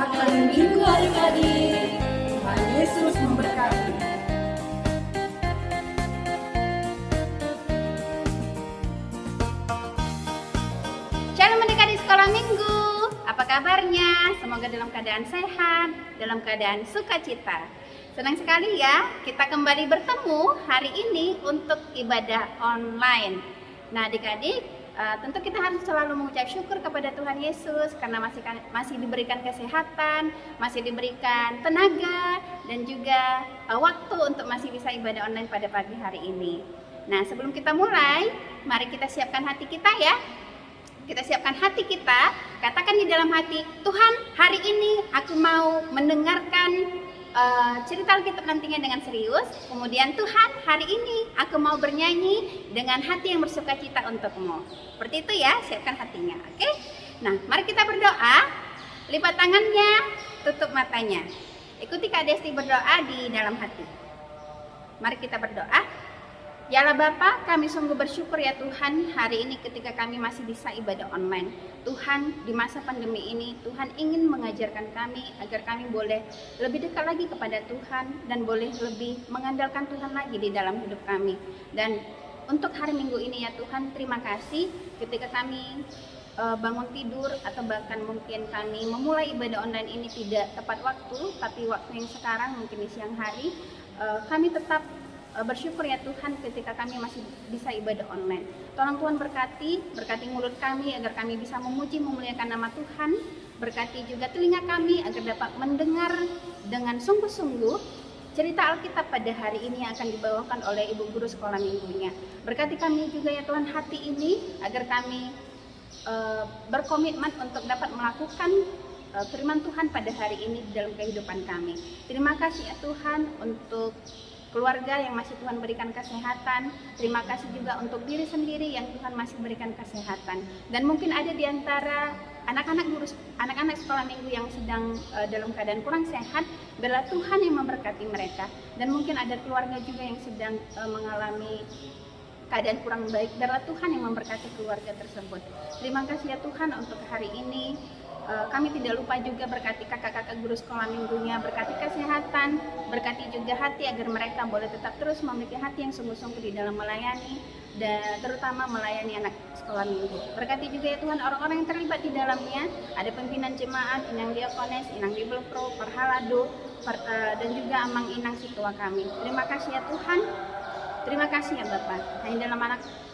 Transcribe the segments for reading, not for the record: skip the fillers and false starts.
Selamat hari Minggu adik-adik. Tuhan Yesus memberkati. Shalom adik-adik sekolah minggu. Apa kabarnya? Semoga dalam keadaan sehat, dalam keadaan sukacita. Senang sekali ya kita kembali bertemu hari ini untuk ibadah online. Nah adik-adik, tentu kita harus selalu mengucap syukur kepada Tuhan Yesus karena masih diberikan kesehatan, masih diberikan tenaga dan juga waktu untuk masih bisa ibadah online pada pagi hari ini. Nah sebelum kita mulai, mari kita siapkan hati kita ya. Kita siapkan hati kita, katakan di dalam hati, Tuhan hari ini aku mau mendengarkan cerita Alkitab nantinya dengan serius. Kemudian Tuhan hari ini aku mau bernyanyi dengan hati yang bersukacita untukmu. Seperti itu ya, siapkan hatinya, oke? Nah mari kita berdoa, lipat tangannya, tutup matanya. Ikuti Kak Desti berdoa di dalam hati. Mari kita berdoa. Ya Allah Bapa, kami sungguh bersyukur ya Tuhan hari ini ketika kami masih bisa ibadah online. Tuhan di masa pandemi ini Tuhan ingin mengajarkan kami agar kami boleh lebih dekat lagi kepada Tuhan dan boleh lebih mengandalkan Tuhan lagi di dalam hidup kami. Dan untuk hari Minggu ini ya Tuhan, terima kasih ketika kami bangun tidur atau bahkan mungkin kami memulai ibadah online ini tidak tepat waktu, tapi waktu yang sekarang mungkin di siang hari, kami tetap bersyukur ya Tuhan ketika kami masih bisa ibadah online. Tolong Tuhan berkati mulut kami agar kami bisa memuji memuliakan nama Tuhan. Berkati juga telinga kami agar dapat mendengar dengan sungguh-sungguh cerita Alkitab pada hari ini yang akan dibawakan oleh Ibu Guru Sekolah Minggunya. Berkati kami juga ya Tuhan hati ini agar kami berkomitmen untuk dapat melakukan firman Tuhan pada hari ini dalam kehidupan kami. Terima kasih ya Tuhan untuk keluarga yang masih Tuhan berikan kesehatan. Terima kasih juga untuk diri sendiri yang Tuhan masih berikan kesehatan. Dan mungkin ada di antara anak-anak sekolah minggu yang sedang dalam keadaan kurang sehat, biarlah Tuhan yang memberkati mereka. Dan mungkin ada keluarga juga yang sedang mengalami keadaan kurang baik, biarlah Tuhan yang memberkati keluarga tersebut. Terima kasih ya Tuhan untuk hari ini. Kami tidak lupa juga berkati kakak-kakak guru sekolah minggunya, berkati kesehatan, berkati juga hati agar mereka boleh tetap terus memiliki hati yang sungguh-sungguh di dalam melayani dan terutama melayani anak sekolah minggu. Berkati juga ya Tuhan orang-orang yang terlibat di dalamnya, ada pimpinan jemaat, inang diakones, inang bibel pro, perhalado, dan juga amang inang situa kami. Terima kasih ya Tuhan. Terima kasih ya Bapak.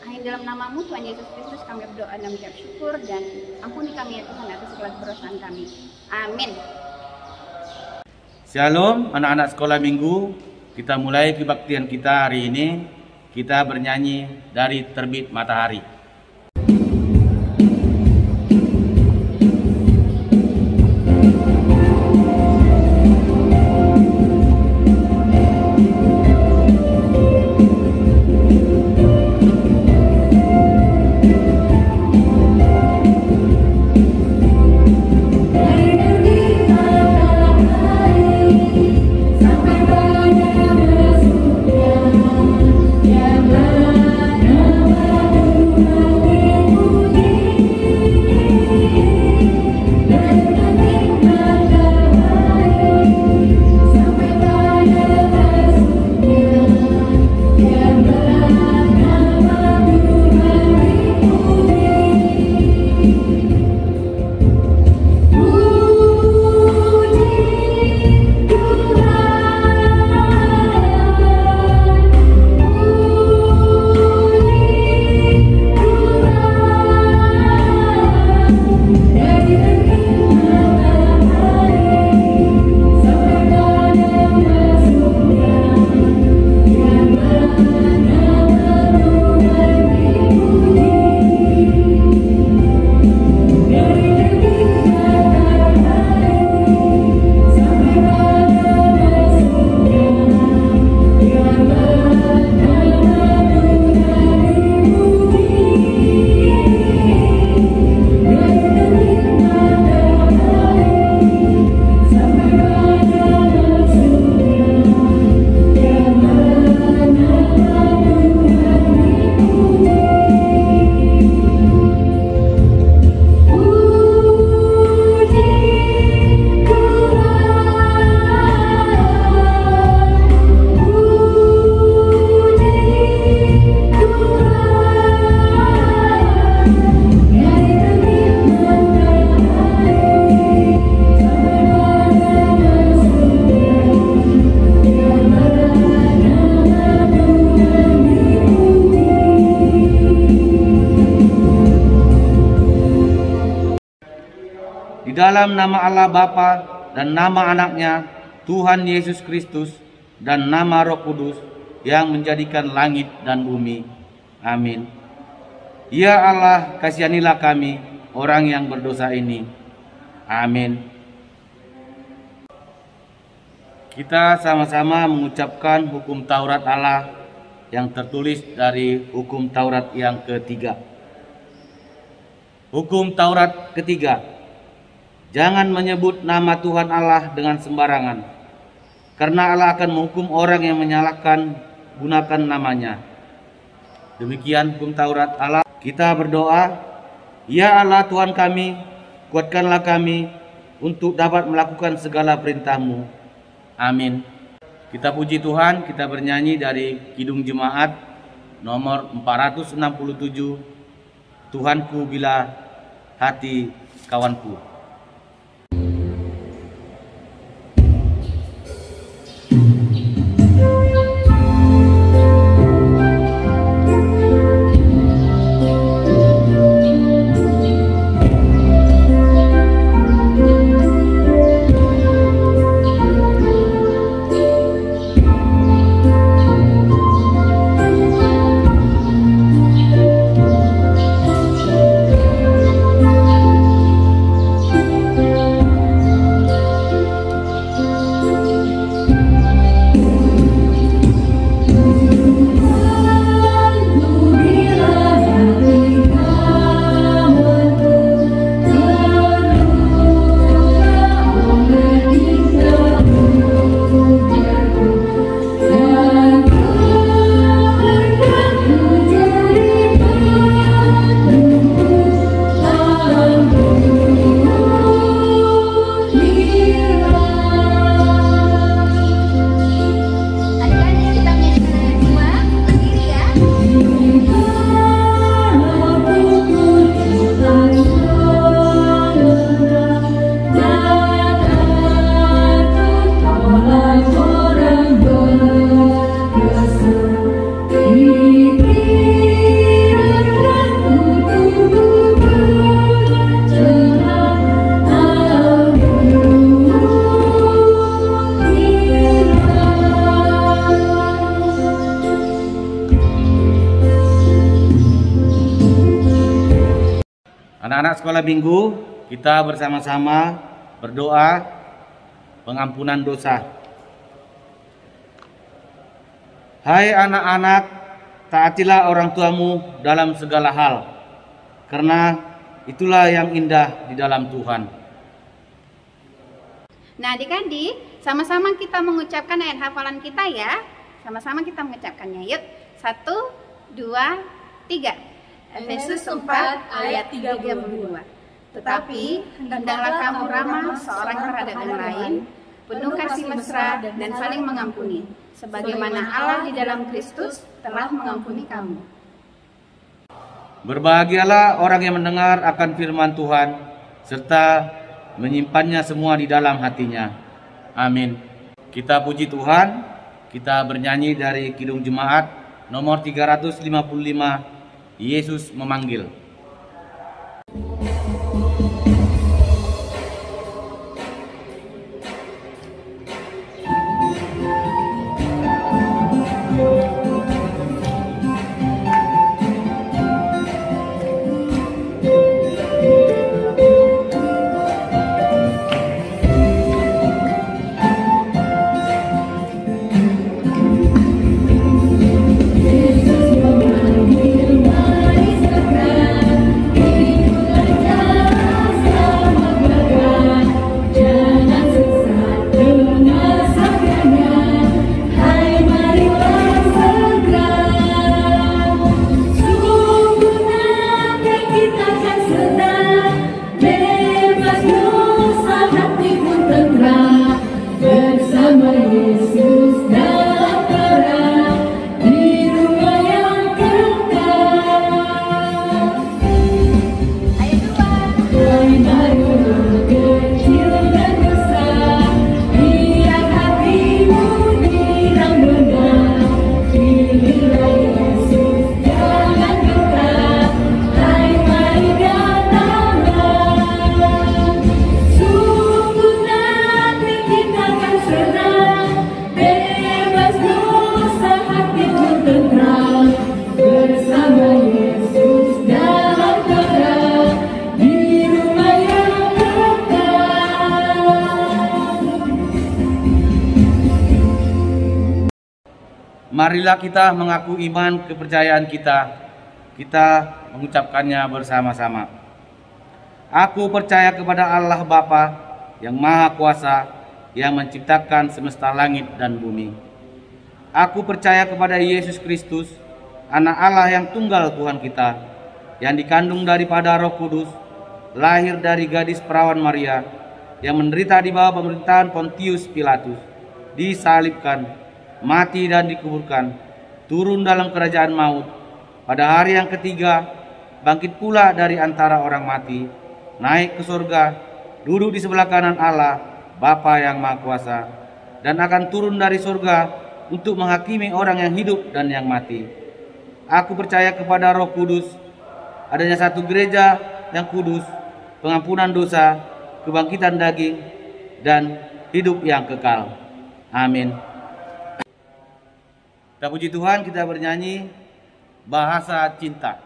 Hanya dalam namamu Tuhan Yesus Kristus kami berdoa dan mengucap syukur, dan ampuni kami ya Tuhan atas segala kedosaan kami. Amin. Shalom anak-anak sekolah minggu. Kita mulai kebaktian kita hari ini. Kita bernyanyi dari terbit matahari. Yang dalam nama Allah Bapa dan nama anaknya Tuhan Yesus Kristus dan nama Roh Kudus yang menjadikan langit dan bumi. Amin. Ya Allah, kasihanilah kami orang yang berdosa ini. Amin. Kita sama-sama mengucapkan hukum Taurat Allah yang tertulis dari hukum Taurat yang ketiga. Hukum Taurat ketiga. Jangan menyebut nama Tuhan Allah dengan sembarangan, karena Allah akan menghukum orang yang menyalahkan gunakan namanya. Demikian hukum Taurat Allah. Kita berdoa, ya Allah Tuhan kami, kuatkanlah kami untuk dapat melakukan segala perintah-Mu. Amin. Kita puji Tuhan, kita bernyanyi dari Kidung Jemaat nomor 467, Tuhanku bila hati kawanku. Anak-anak sekolah minggu, kita bersama-sama berdoa pengampunan dosa. Hai anak-anak, taatilah orang tuamu dalam segala hal, karena itulah yang indah di dalam Tuhan. Nah adik-adik, sama-sama kita mengucapkan ayat hafalan kita ya. Sama-sama kita mengucapkannya. Yuk, 1, 2, 3. Efesus 4 ayat 32. Tetapi hendaklah kamu ramah seorang terhadap yang lain, penuh kasih mesra dan saling mengampuni, sebagaimana Allah di dalam Kristus telah mengampuni kamu. Berbahagialah orang yang mendengar akan firman Tuhan serta menyimpannya semua di dalam hatinya. Amin. Kita puji Tuhan, kita bernyanyi dari Kidung Jemaat nomor 355, Yesus memanggil. Yesus memanggil, mari segera. Marilah kita mengaku iman kepercayaan kita mengucapkannya bersama-sama. Aku percaya kepada Allah Bapa yang Maha Kuasa, yang menciptakan semesta langit dan bumi. Aku percaya kepada Yesus Kristus, Anak Allah yang tunggal Tuhan kita, yang dikandung daripada Roh Kudus, lahir dari gadis perawan Maria, yang menderita di bawah pemerintahan Pontius Pilatus, disalibkan, mati dan dikuburkan, turun dalam kerajaan maut, pada hari yang ketiga bangkit pula dari antara orang mati, naik ke surga, duduk di sebelah kanan Allah Bapa yang Maha Kuasa, dan akan turun dari surga untuk menghakimi orang yang hidup dan yang mati. Aku percaya kepada Roh Kudus, adanya satu gereja yang kudus, pengampunan dosa, kebangkitan daging, dan hidup yang kekal. Amin. Kita puji Tuhan, kita bernyanyi Bahasa Cinta.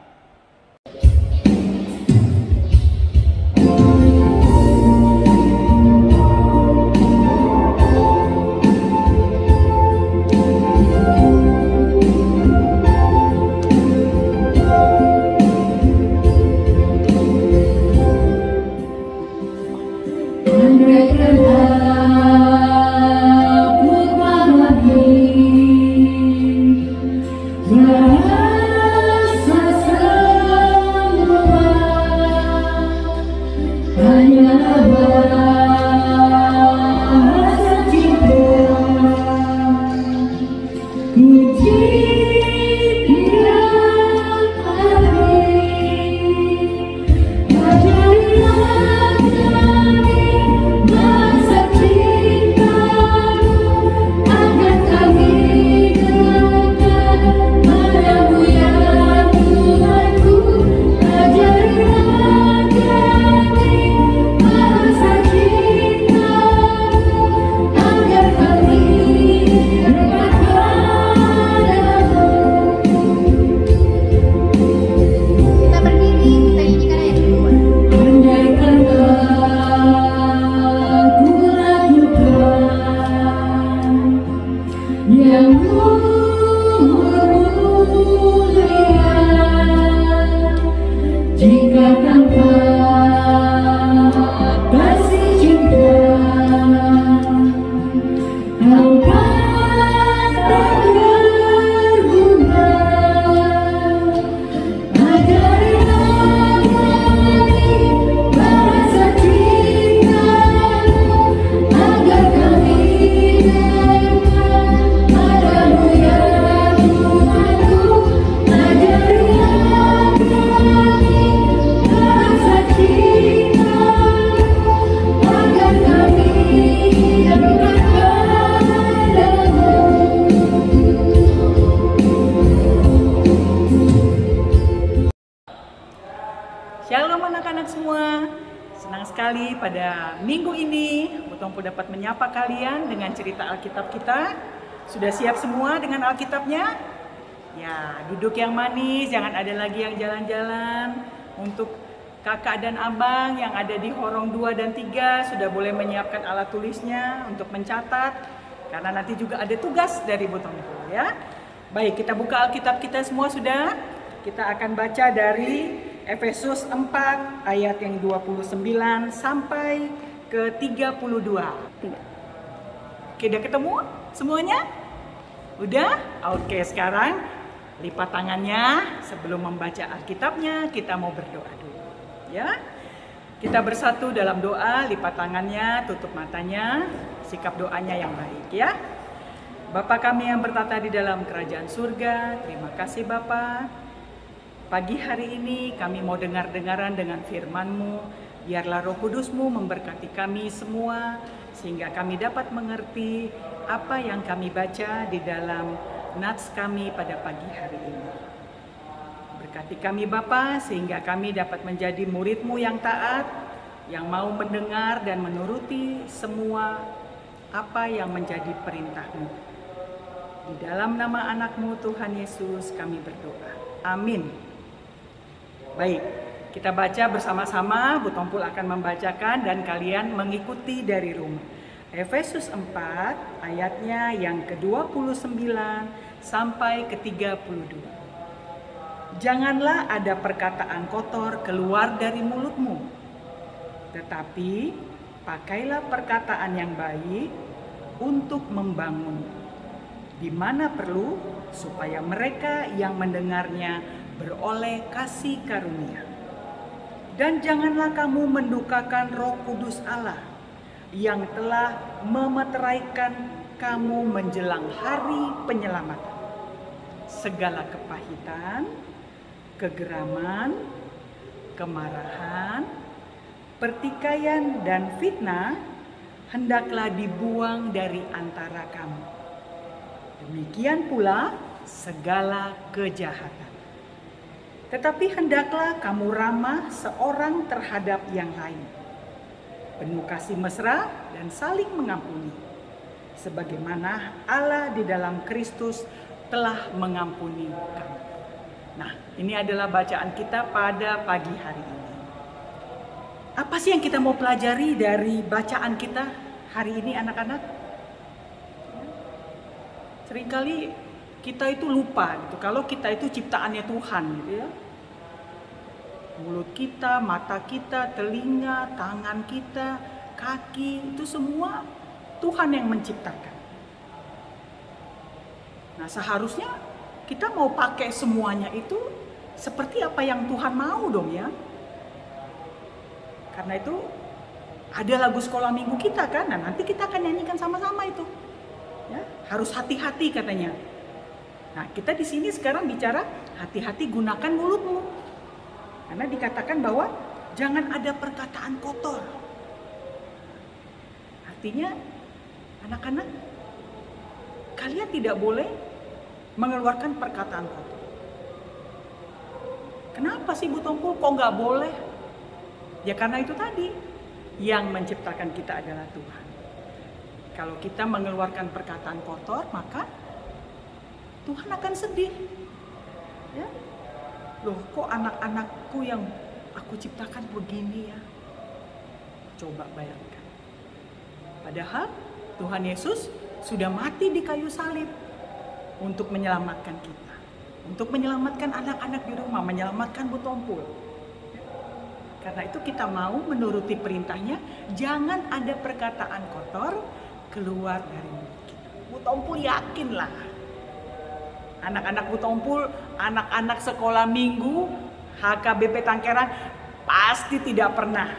Shalom anak-anak semua. Senang sekali pada minggu ini Butompu dapat menyapa kalian dengan cerita Alkitab kita. Sudah siap semua dengan Alkitabnya? Ya, duduk yang manis, jangan ada lagi yang jalan-jalan. Untuk kakak dan abang yang ada di horong 2 dan 3 sudah boleh menyiapkan alat tulisnya untuk mencatat, karena nanti juga ada tugas dari Butompu ya. Baik, kita buka Alkitab kita semua sudah. Kita akan baca dari Efesus 4 ayat yang 29 sampai ke 32. Oke, udah ketemu semuanya? Udah? Oke, sekarang lipat tangannya. Sebelum membaca Alkitabnya, kita mau berdoa dulu ya. Kita bersatu dalam doa, lipat tangannya, tutup matanya, sikap doanya yang baik ya. Bapa kami yang bertata di dalam kerajaan surga, terima kasih Bapa. Pagi hari ini kami mau dengar-dengaran dengan firman-Mu. Biarlah Roh Kudus-Mu memberkati kami semua, sehingga kami dapat mengerti apa yang kami baca di dalam nats kami pada pagi hari ini. Berkati kami Bapa, sehingga kami dapat menjadi murid-Mu yang taat, yang mau mendengar dan menuruti semua apa yang menjadi perintah-Mu. Di dalam nama anak-Mu Tuhan Yesus kami berdoa. Amin. Baik, kita baca bersama-sama. Butompul akan membacakan dan kalian mengikuti dari rumah. Efesus 4 ayatnya yang ke-29 sampai ke-32. Janganlah ada perkataan kotor keluar dari mulutmu, tetapi pakailah perkataan yang baik untuk membangun, di mana perlu, supaya mereka yang mendengarnya beroleh kasih karunia. Dan janganlah kamu mendukakan Roh Kudus Allah yang telah memeteraikan kamu menjelang hari penyelamatan. Segala kepahitan, kegeraman, kemarahan, pertikaian, dan fitnah hendaklah dibuang dari antara kamu. Demikian pula segala kejahatan. Tetapi hendaklah kamu ramah seorang terhadap yang lain, penuh kasih mesra dan saling mengampuni, sebagaimana Allah di dalam Kristus telah mengampuni kamu. Nah, ini adalah bacaan kita pada pagi hari ini. Apa sih yang kita mau pelajari dari bacaan kita hari ini, anak-anak? Seringkali kita itu lupa gitu, kalau kita itu ciptaannya Tuhan gitu ya. Mulut kita, mata kita, telinga, tangan kita, kaki, itu semua Tuhan yang menciptakan. Nah, seharusnya kita mau pakai semuanya itu seperti apa yang Tuhan mau dong ya. Karena itu ada lagu sekolah minggu kita kan, nah nanti kita akan nyanyikan sama-sama itu. Ya, harus hati-hati katanya. Nah, kita di sini sekarang bicara hati-hati gunakan mulutmu. Karena dikatakan bahwa jangan ada perkataan kotor. Artinya, anak-anak, kalian tidak boleh mengeluarkan perkataan kotor. Kenapa sih Bu Tongkul kok nggak boleh? Ya karena itu tadi, yang menciptakan kita adalah Tuhan. Kalau kita mengeluarkan perkataan kotor, maka Tuhan akan sedih. Ya? Loh, kok anak-anakku yang aku ciptakan begini ya? Coba bayangkan. Padahal Tuhan Yesus sudah mati di kayu salib untuk menyelamatkan kita. Untuk menyelamatkan anak-anak di rumah, menyelamatkan Bu Tompul. Karena itu kita mau menuruti perintahnya, jangan ada perkataan kotor keluar dari mulut kita. Bu Tompul yakinlah, anak-anak Bu Tompul, anak-anak sekolah minggu HKBP Tangkeran pasti tidak pernah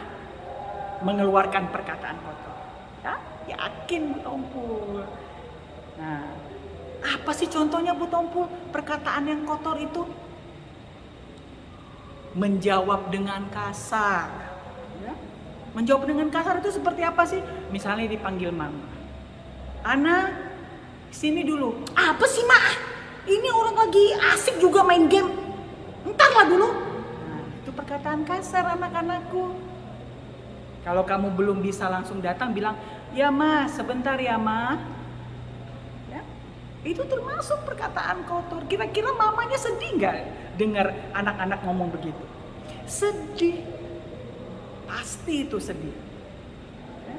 mengeluarkan perkataan kotor. Ya, yakin Bu Tompul. Nah, apa sih contohnya Bu Tompul perkataan yang kotor itu? Menjawab dengan kasar. Ya. Menjawab dengan kasar itu seperti apa sih? Misalnya dipanggil mama, Ana, sini dulu. Apa sih Ma? Ini orang lagi asik juga main game. Entarlah dulu. Nah, itu perkataan kasar anak-anakku. Kalau kamu belum bisa langsung datang, bilang, ya Ma, sebentar ya Ma. Ya, itu termasuk perkataan kotor. Kira-kira mamanya sedih nggak dengar anak-anak ngomong begitu? Sedih. Pasti itu sedih. Ya.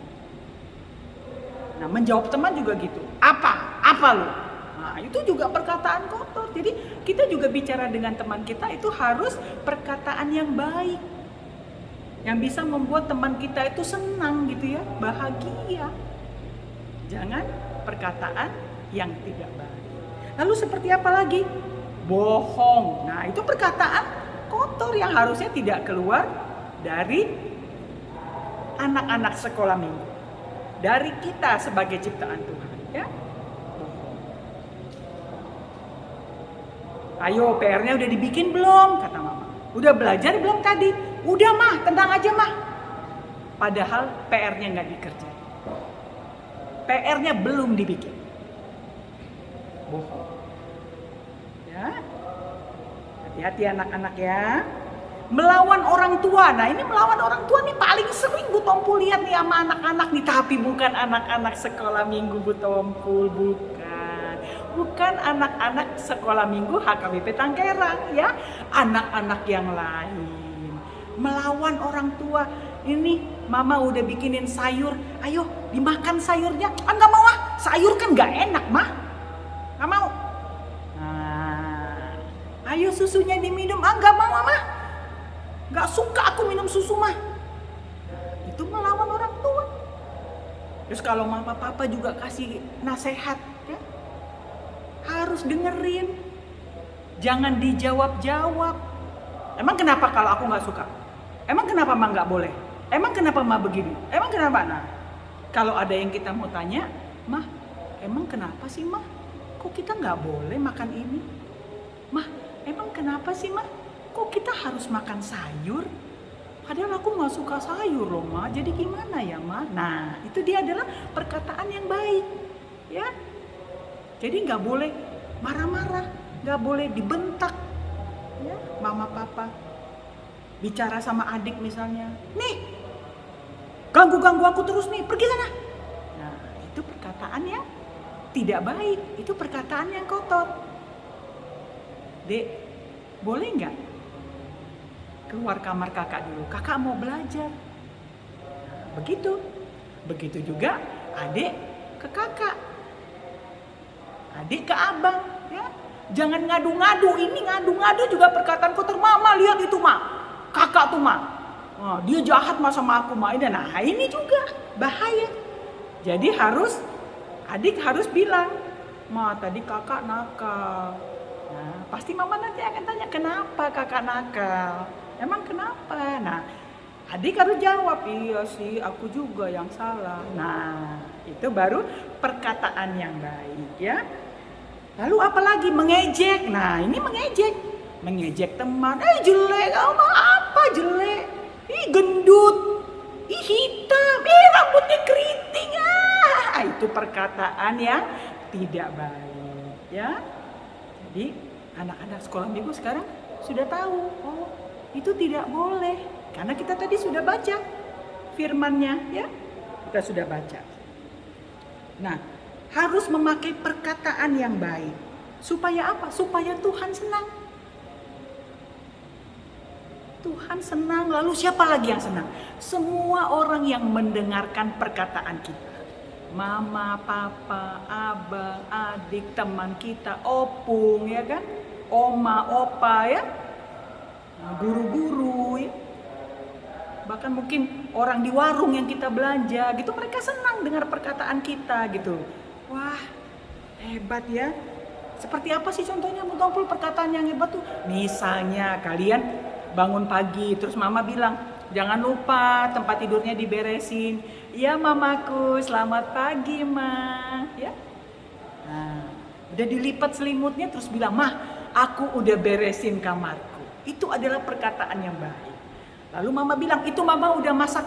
Nah, menjawab teman juga gitu. Apa lu? Nah, itu juga perkataan kotor. Jadi kita juga bicara dengan teman kita itu harus perkataan yang baik. Yang bisa membuat teman kita itu senang gitu ya, bahagia. Jangan perkataan yang tidak baik. Lalu seperti apa lagi? Bohong. Nah, itu perkataan kotor yang harusnya tidak keluar dari anak-anak sekolah minggu. Dari kita sebagai ciptaan Tuhan, ya. Ayo, PR-nya udah dibikin belum? Kata mama. Udah belajar belum tadi? Udah Mah, tenang aja Mah. Padahal PR-nya nggak dikerjain. PR-nya belum dibikin. Bohong. Ya, hati-hati anak-anak ya. Melawan orang tua. Nah, ini melawan orang tua nih paling sering Bu Tompul lihat nih sama anak-anak nih. Tapi bukan anak-anak sekolah minggu Bu Tompul, bukan anak-anak sekolah minggu HKBP Tangkerang ya, anak-anak yang lain. Melawan orang tua. ini mama udah bikinin sayur, ayo dimakan sayurnya. Ah nggak mau ah, sayur kan nggak enak mah, nggak mau. Nah, ayo susunya diminum, ah nggak mau mah, nggak suka aku minum susu mah. Itu melawan orang tua. Terus kalau mama papa juga kasih nasihat, ya, harus dengerin, jangan dijawab-jawab. Emang kenapa kalau aku nggak suka? Emang kenapa mah nggak boleh? Emang kenapa mah begini? Emang kenapa? Nah, kalau ada yang kita mau tanya, mah, emang kenapa sih mah? Kok kita nggak boleh makan ini? Mah, emang kenapa sih mah? Kok kita harus makan sayur? Padahal aku nggak suka sayur loh mah. Jadi gimana ya mah? Nah, itu dia adalah perkataan yang baik, ya. Jadi nggak boleh marah-marah, nggak boleh dibentak, ya, mama papa. Bicara sama adik misalnya, nih ganggu aku terus nih, pergi sana. Nah, itu perkataan yang tidak baik, itu perkataan yang kotor. Dek, boleh nggak keluar kamar kakak dulu, kakak mau belajar. Nah, begitu juga adik ke kakak, adik ke abang, ya. Jangan ngadu-ngadu, ini ngadu-ngadu juga perkataan kotor. Mama lihat itu mah, kakak tuh mah, oh, dia jahat mah sama aku mah. Nah ini juga bahaya. Jadi adik harus bilang, ma tadi kakak nakal. Nah pasti mama nanti akan tanya, kenapa kakak nakal? Emang kenapa? Nah adik harus jawab, iya sih aku juga yang salah. Nah itu baru perkataan yang baik, ya. Lalu apalagi mengejek. Nah ini mengejek teman, jelek, mah apa jelek? Ih gendut, ih hitam, ih rambutnya keriting. Itu perkataan yang tidak baik, ya. Jadi anak-anak sekolah minggu sekarang sudah tahu, oh itu tidak boleh. Karena kita tadi sudah baca firman-Nya, ya. Kita sudah baca. Nah, harus memakai perkataan yang baik. Supaya apa? Supaya Tuhan senang. Tuhan senang, lalu siapa lagi yang senang? Semua orang yang mendengarkan perkataan kita. Mama, papa, abang, adik, teman kita, opung, ya kan? Oma, opa, ya? Guru-guru, ya? Bahkan mungkin orang di warung yang kita belanja, gitu, mereka senang dengar perkataan kita, gitu. Wah, hebat ya. Seperti apa sih contohnya, betul perkataan yang hebat tuh? Misalnya kalian bangun pagi, terus mama bilang, jangan lupa tempat tidurnya diberesin. Iya mamaku, selamat pagi ma. Ya. Nah, udah dilipat selimutnya terus bilang, mah aku udah beresin kamarku. Itu adalah perkataan yang baik. Lalu mama bilang, itu mama udah masak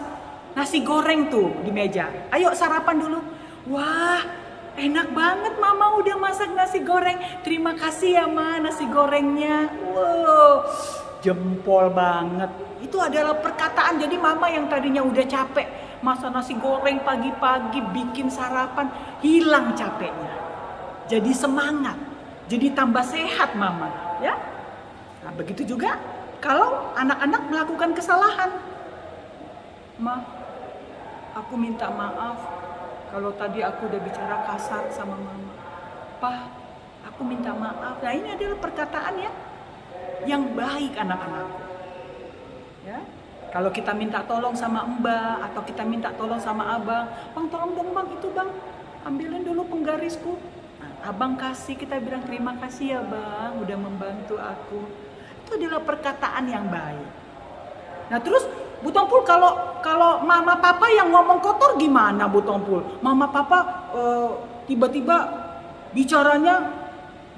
nasi goreng tuh di meja. Ayo sarapan dulu. Wah, enak banget mama udah masak nasi goreng. Terima kasih ya ma nasi gorengnya. Wow. Jempol banget. Itu adalah perkataan. Jadi mama yang tadinya udah capek masak nasi goreng pagi-pagi, bikin sarapan, hilang capeknya. Jadi semangat. Jadi tambah sehat mama, ya. Nah, begitu juga kalau anak-anak melakukan kesalahan. Ma, aku minta maaf kalau tadi aku udah bicara kasar sama mama. Pa, aku minta maaf. Nah, ini adalah perkataan ya yang baik anak-anak, ya. Kalau kita minta tolong sama mbak atau kita minta tolong sama abang, bang tolong dong bang itu bang, ambilin dulu penggarisku. Nah, abang kasih, kita bilang terima kasih ya bang, udah membantu aku. Itu adalah perkataan yang baik. Nah terus Bu Tongpul kalau mama papa yang ngomong kotor gimana Bu Tongpul? Mama papa tiba-tiba bicaranya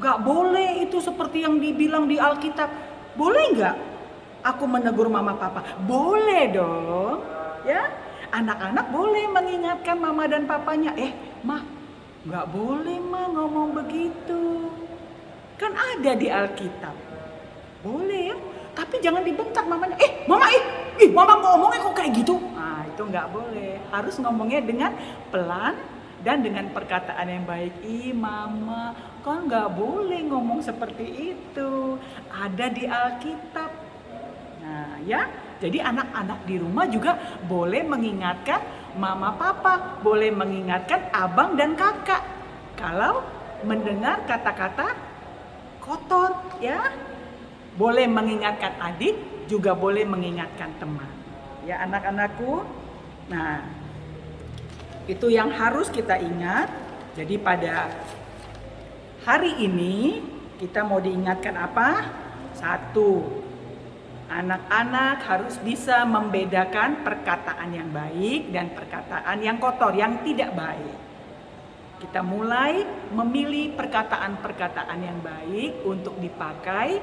gak boleh itu seperti yang dibilang di Alkitab. Boleh gak aku menegur mama papa? Boleh dong, ya. Anak-anak boleh mengingatkan mama dan papanya. Mah, gak boleh mah ngomong begitu. Kan ada di Alkitab. Boleh ya, tapi jangan dibentak mamanya. Mama ngomongnya kok kayak gitu? Nah, itu gak boleh. Harus ngomongnya dengan pelan dan dengan perkataan yang baik. Mama, kan gak boleh ngomong seperti itu. Ada di Alkitab. Nah ya, Jadi anak-anak di rumah juga boleh mengingatkan mama papa, boleh mengingatkan abang dan kakak kalau mendengar kata-kata kotor, ya. Boleh mengingatkan adik, juga boleh mengingatkan teman. Ya anak-anakku. Nah, itu yang harus kita ingat. Jadi pada hari ini kita mau diingatkan apa? Satu, anak-anak harus bisa membedakan perkataan yang baik dan perkataan yang kotor, yang tidak baik. Kita mulai memilih perkataan-perkataan yang baik untuk dipakai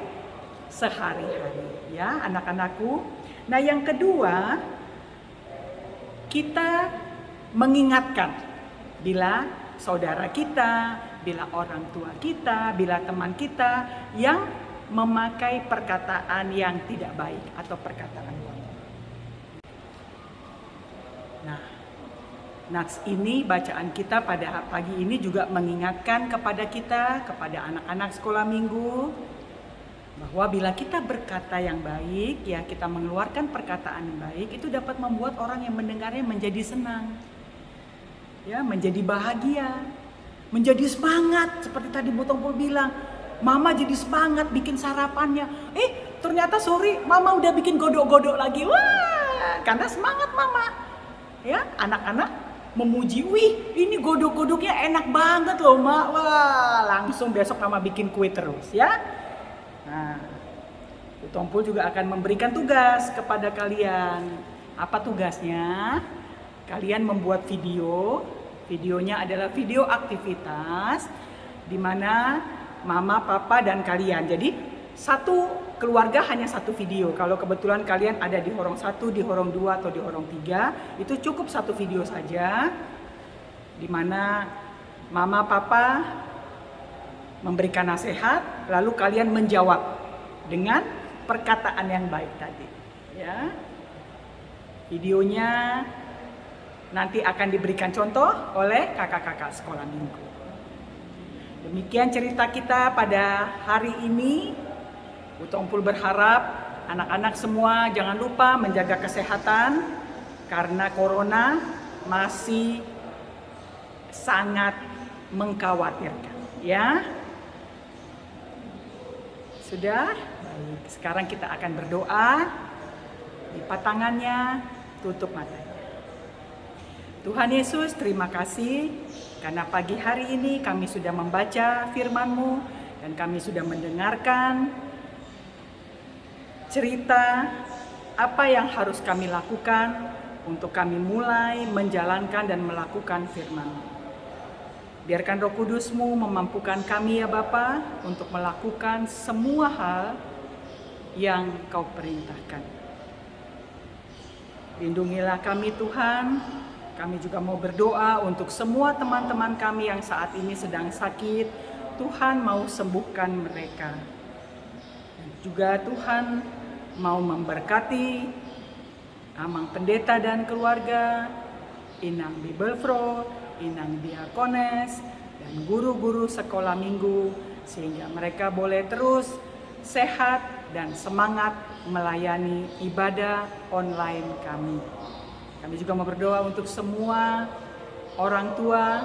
sehari-hari, ya anak-anakku. Nah, yang kedua, kita mengingatkan bila saudara kita, bila orang tua kita, bila teman kita yang memakai perkataan yang tidak baik atau perkataan kotor. Nah, nats ini bacaan kita pada pagi ini juga mengingatkan kepada kita, kepada anak-anak sekolah minggu, bahwa bila kita berkata yang baik, ya kita mengeluarkan perkataan yang baik, itu dapat membuat orang yang mendengarnya menjadi senang, ya, menjadi bahagia, menjadi semangat. Seperti tadi Bu Tompul bilang, mama jadi semangat bikin sarapannya. Ternyata sore mama udah bikin godok-godok lagi. Wah, karena semangat mama. Ya, anak-anak memuji, wih ini godok-godoknya enak banget loh mak. Wah, langsung besok mama bikin kue terus, ya. Nah, Bu Tompul juga akan memberikan tugas kepada kalian. Apa tugasnya? Kalian membuat video. Videonya adalah video aktivitas di mana mama, papa, dan kalian. Jadi satu keluarga hanya satu video. Kalau kebetulan kalian ada di horong 1, di horong 2, atau di horong 3, itu cukup satu video saja. Di mana mama, papa memberikan nasihat, lalu kalian menjawab dengan perkataan yang baik tadi. Ya, videonya nanti akan diberikan contoh oleh kakak-kakak sekolah minggu. Demikian cerita kita pada hari ini. Bu Tompul berharap anak-anak semua jangan lupa menjaga kesehatan karena corona masih sangat mengkhawatirkan, ya. Sudah? Baik, sekarang kita akan berdoa. Lipat tangannya, tutup matanya. Tuhan Yesus, terima kasih karena pagi hari ini kami sudah membaca firman-Mu dan kami sudah mendengarkan cerita apa yang harus kami lakukan untuk kami mulai menjalankan dan melakukan firman-Mu. Biarkan Roh Kudus-Mu memampukan kami ya Bapa untuk melakukan semua hal yang Kau perintahkan. Lindungilah kami Tuhan. Kami juga mau berdoa untuk semua teman-teman kami yang saat ini sedang sakit. Tuhan mau sembuhkan mereka. Dan juga Tuhan mau memberkati Amang Pendeta dan keluarga, Inang Bibelfro, Inang Diakones, dan guru-guru sekolah minggu, sehingga mereka boleh terus sehat dan semangat melayani ibadah online kami. Kami juga mau berdoa untuk semua orang tua,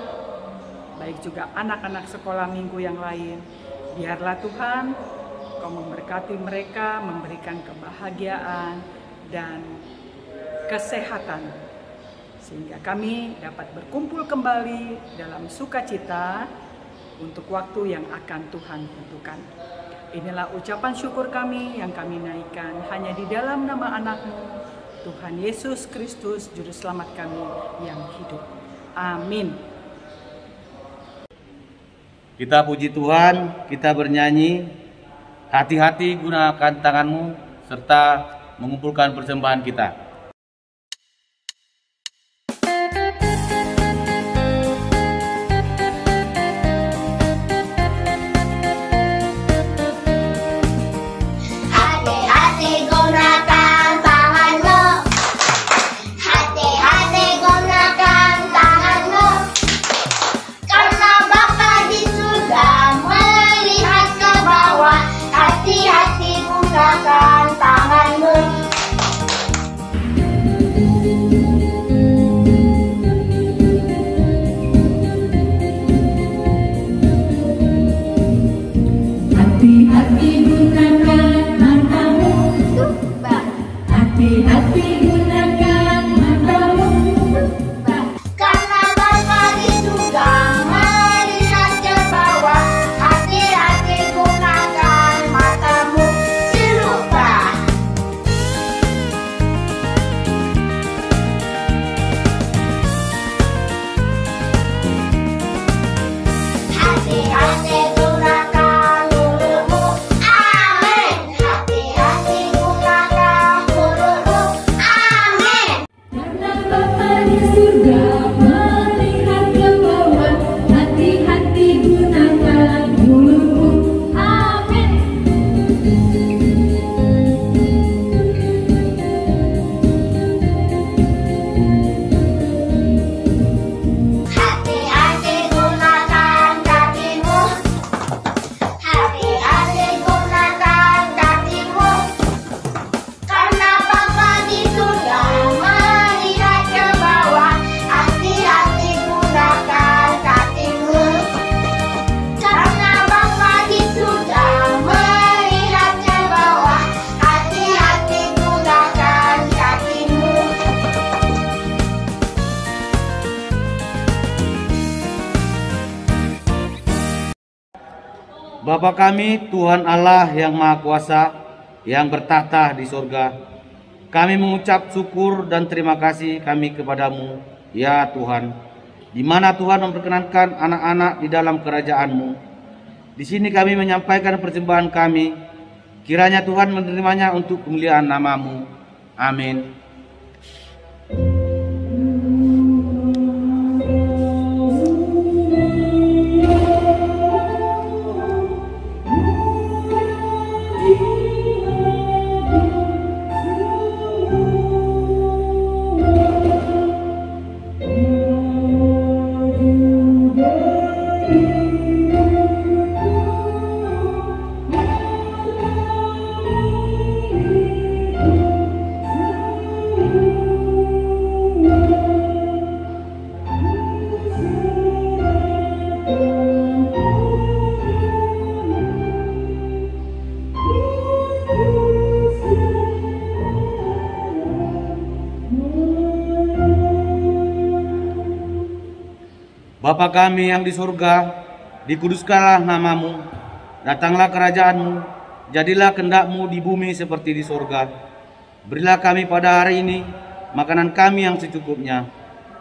baik juga anak-anak sekolah minggu yang lain. Biarlah Tuhan Kau memberkati mereka, memberikan kebahagiaan dan kesehatan, sehingga kami dapat berkumpul kembali dalam sukacita untuk waktu yang akan Tuhan tentukan. Inilah ucapan syukur kami yang kami naikkan hanya di dalam nama anak-Mu, Tuhan Yesus Kristus, Juru Selamat kami yang hidup. Amin. Kita puji Tuhan, kita bernyanyi, hati-hati gunakan tanganmu, serta mengumpulkan persembahan kita. Bapa kami, Tuhan Allah yang Maha Kuasa, yang bertahta di sorga, kami mengucap syukur dan terima kasih kami kepadamu, ya Tuhan, di mana Tuhan memperkenankan anak-anak di dalam kerajaan-Mu. Di sini kami menyampaikan persembahan kami, kiranya Tuhan menerimanya untuk kemuliaan nama-Mu. Amin. Bapa kami yang di surga, dikuduskanlah nama-Mu, datanglah kerajaan-Mu, jadilah kehendak-Mu di bumi seperti di surga. Berilah kami pada hari ini makanan kami yang secukupnya,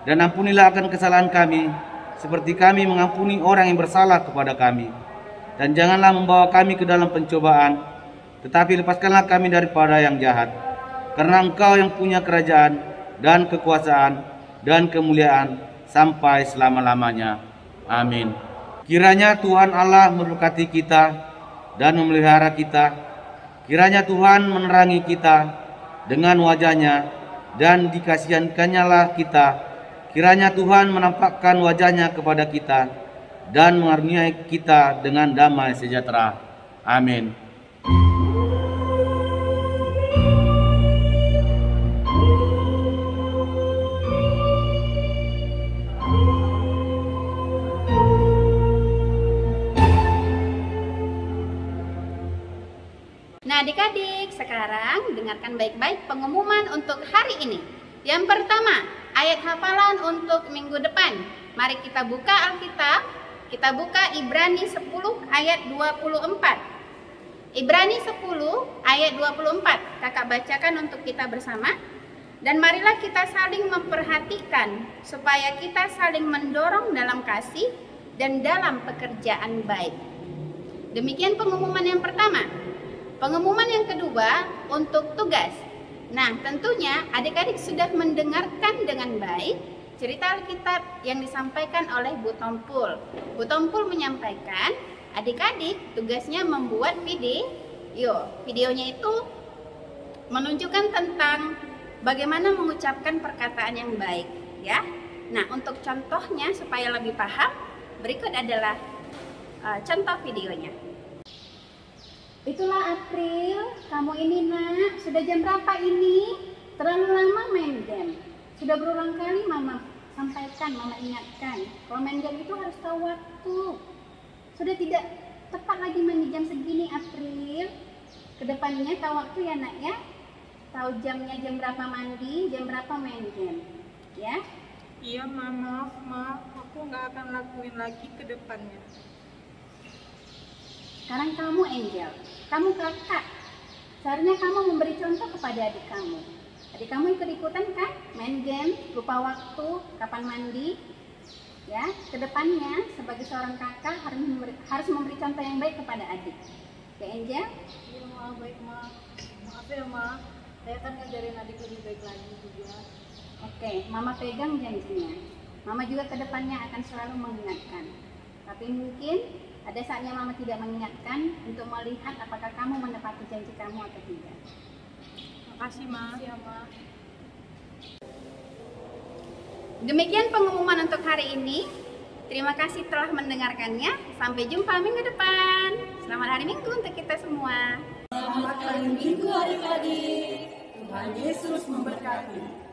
dan ampunilah akan kesalahan kami, seperti kami mengampuni orang yang bersalah kepada kami. Dan janganlah membawa kami ke dalam pencobaan, tetapi lepaskanlah kami daripada yang jahat. Karena Engkau yang punya kerajaan, dan kekuasaan, dan kemuliaan, sampai selama-lamanya. Amin. Kiranya Tuhan Allah memberkati kita dan memelihara kita. Kiranya Tuhan menerangi kita dengan wajahnya dan dikasihankannya lah kita. Kiranya Tuhan menampakkan wajahnya kepada kita dan mengaruniai kita dengan damai sejahtera. Amin. Nah adik-adik, sekarang dengarkan baik-baik pengumuman untuk hari ini. Yang pertama, ayat hafalan untuk minggu depan. Mari kita buka Alkitab. Kita buka Ibrani 10 ayat 24. Ibrani 10 ayat 24. Kakak bacakan untuk kita bersama. Dan marilah kita saling memperhatikan supaya kita saling mendorong dalam kasih dan dalam pekerjaan baik. Demikian pengumuman yang pertama. Pengumuman yang kedua untuk tugas. Nah, tentunya adik-adik sudah mendengarkan dengan baik cerita Alkitab yang disampaikan oleh Bu Tompul. Bu Tompul menyampaikan adik-adik tugasnya membuat video. Videonya itu menunjukkan tentang bagaimana mengucapkan perkataan yang baik, ya. Nah, untuk contohnya supaya lebih paham, berikut adalah contoh videonya. Itulah April, kamu ini nak, sudah jam berapa ini? Terlalu lama main game. Sudah berulang kali mama sampaikan, mama ingatkan, kalau main game itu harus tahu waktu. Sudah tidak tepat lagi main di jam segini April. Kedepannya tahu waktu ya nak ya. Tahu jamnya, jam berapa mandi, jam berapa main game, ya? Iya mama, maaf, aku nggak akan lakuin lagi ke depannya. Sekarang kamu Angel, kamu kakak. Seharusnya kamu memberi contoh kepada adik kamu. Adik kamu ikut-ikutan kan? Main game, lupa waktu, kapan mandi. Ya, kedepannya sebagai seorang kakak harus memberi contoh yang baik kepada adik. Oke Angel? Iya ma, baik ma. Maaf ya ma, saya akan ngajarin adik lebih baik lagi juga. Oke, mama pegang janjinya. Mama juga kedepannya akan selalu mengingatkan. Tapi mungkin ada saatnya mama tidak mengingatkan untuk melihat apakah kamu menepati janji kamu atau tidak. Makasih ma. Iya ma. Demikian pengumuman untuk hari ini. Terima kasih telah mendengarkannya. Sampai jumpa minggu depan. Selamat hari Minggu untuk kita semua. Selamat hari Minggu adik-adik. Tuhan Yesus memberkati.